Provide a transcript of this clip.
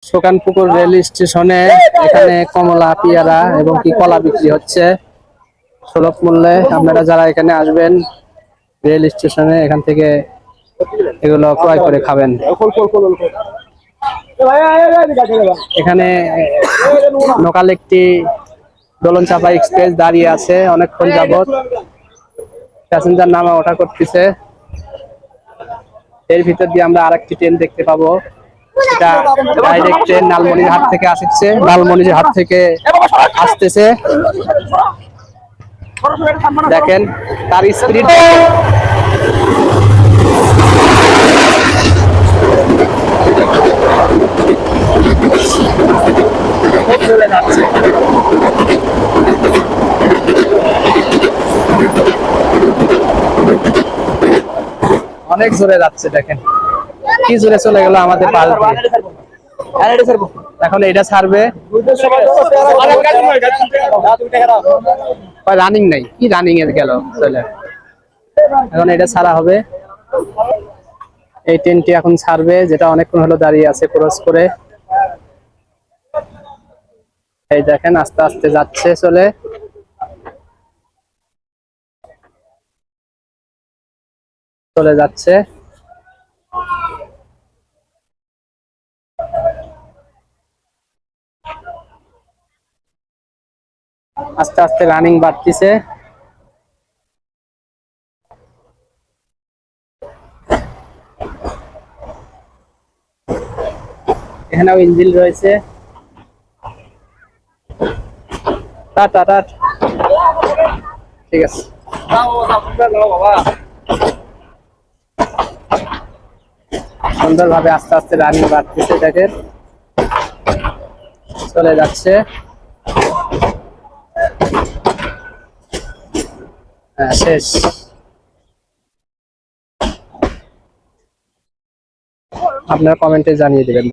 শোকানপুকুর rail স্টেশনে এখানে কমলা, পেয়ারা এবং কি কলা বিক্রি হচ্ছে সুলভ মূল্যে। আপনারা যারা এখানে আসবেন রেল স্টেশনে এখান থেকে এগুলো ক্রয় করে খাবেন। এখানে লোকাল একটি দোলনচাঁপা এক্সপ্রেস দাঁড়িয়ে আছে অনেকক্ষণ যাবত, প্যাসেঞ্জার নামা ওঠা করতেছে। এর ভিতর দিয়ে আমরা আরেকটি ট্রেন দেখতে পাবো, এটা ডাইরেক্ট ট্রেন লালমনিরহাট থেকে আসছে, লালমনিরহাট থেকে আসতেছে। দেখেন তার স্পিড, অনেক জোরে যাচ্ছে। দেখেন কি জোরে চলে গেল আমাদের পাশ দিয়ে। এখন এটা ছাড়বে, রানিং নাই, কি রানিং এর গেল চলে। এখন এটা ছাড়া হবে, এই ট্রেনটি এখন ছাড়বে, যেটা অনেকক্ষণ হলো দাঁড়িয়ে আছে ক্রস করে। এই দেখেন আস্তে আস্তে যাচ্ছে, চলে যাচ্ছে। আস্তে আস্তে রানিং বাড়তিছে। এখানেও ইঞ্জিন রয়েছে। টাটা টাটা, ঠিক আছে। সুন্দরভাবে আস্তে আস্তে রানিং বাড়তেছে, দেখেন চলে যাচ্ছে। হ্যাঁ শেষ। আপনারা কমেন্টে জানিয়ে দিবেন।